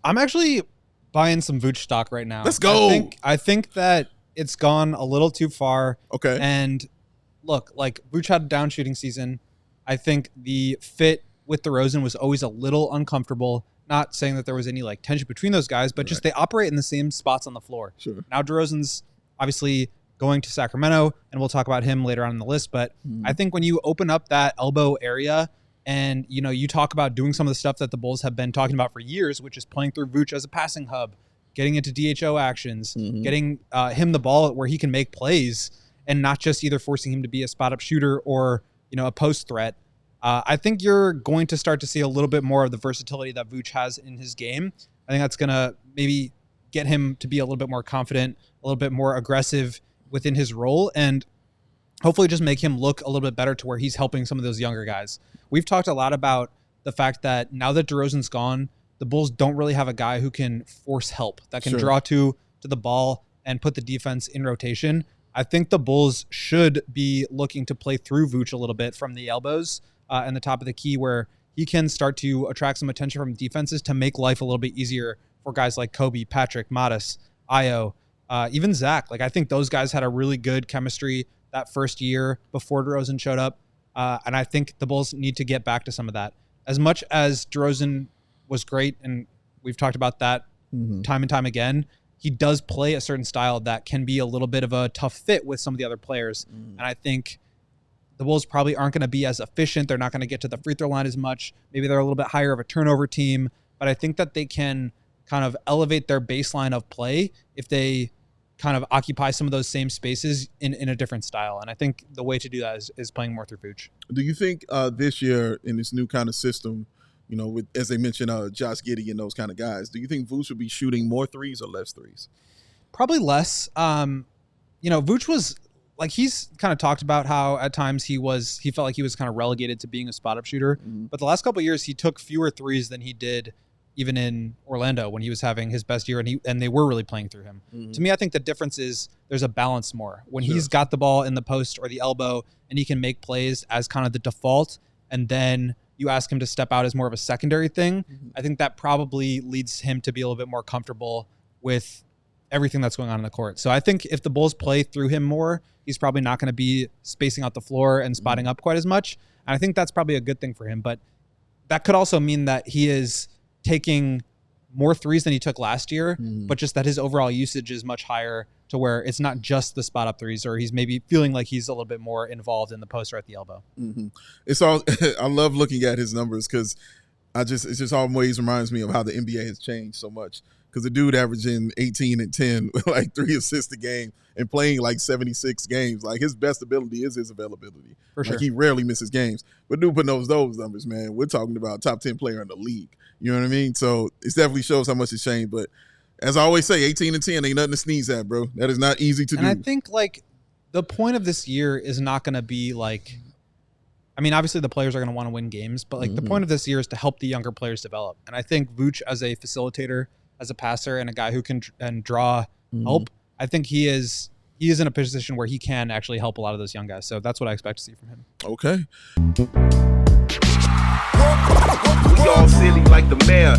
I'm actually buying some Vooch stock right now. Let's go. I think that it's gone a little too far. Okay. And look, like Vooch had a down shooting season. I think the fit with DeRozan was always a little uncomfortable. Not saying that there was any like tension between those guys, but just they operate in the same spots on the floor. Sure. Now DeRozan's obviously going to Sacramento, and we'll talk about him later on in the list. But I think when you open up that elbow area and, you know, you talk about doing some of the stuff that the Bulls have been talking about for years, which is playing through Vooch as a passing hub, getting into DHO actions, getting him the ball where he can make plays and not just either forcing him to be a spot up shooter or, you know, a post threat. I think you're going to start to see a little bit more of the versatility that Vooch has in his game. I think that's going to maybe get him to be a little bit more confident, a little bit more aggressive within his role, and hopefully just make him look a little bit better to where he's helping some of those younger guys. We've talked a lot about the fact that now that DeRozan's gone, the Bulls don't really have a guy who can force help, that can draw to the ball and put the defense in rotation. I think the Bulls should be looking to play through Vooch a little bit from the elbows and the top of the key, where he can start to attract some attention from defenses to make life a little bit easier for guys like Kobe, Patrick, Modis, Io, even Zach. Like, I think those guys had a really good chemistry that first year before DeRozan showed up. And I think the Bulls need to get back to some of that. As much as DeRozan was great, and we've talked about that time and time again, he does play a certain style that can be a little bit of a tough fit with some of the other players. And I think the Bulls probably aren't going to be as efficient. They're not going to get to the free throw line as much. Maybe they're a little bit higher of a turnover team, but I think that they can kind of elevate their baseline of play if they kind of occupy some of those same spaces in a different style. And I think the way to do that is playing more through Vooch. Do you think this year in this new kind of system, you know, with, as they mentioned, Josh Giddey and those kind of guys, do you think Vooch would be shooting more threes or less threes? Probably less. You know, Vooch was like, he's kind of talked about how at times he felt like he was kind of relegated to being a spot up shooter. But the last couple of years, he took fewer threes than he did even in Orlando when he was having his best year and they were really playing through him. To me, I think the difference is there's a balance more. When he's got the ball in the post or the elbow and he can make plays as kind of the default, and then you ask him to step out as more of a secondary thing, I think that probably leads him to be a little bit more comfortable with everything that's going on in the court. So I think if the Bulls play through him more, he's probably not going to be spacing out the floor and spotting up quite as much. And I think that's probably a good thing for him. But that could also mean that he is taking more threes than he took last year, but just that his overall usage is much higher to where it's not just the spot up threes, or he's maybe feeling like he's a little bit more involved in the post or at the elbow. It's all, I love looking at his numbers because it just always reminds me of how the NBA has changed so much. Because the dude averaging 18 and 10 with like 3 assists a game and playing like 76 games, like his best ability is his availability. For sure. Like he rarely misses games. But dude putting those numbers, man, we're talking about top 10 player in the league. You know what I mean? So it definitely shows how much it's changed. But as I always say, 18 and 10 ain't nothing to sneeze at, bro. That is not easy to do. And I think like the point of this year is not going to be like, I mean, obviously the players are going to want to win games, but like the point of this year is to help the younger players develop. And I think Vooch as a facilitator, as a passer, and a guy who can draw help, I think he is in a position where he can actually help a lot of those young guys. So that's what I expect to see from him. Okay. We all silly like the mayor.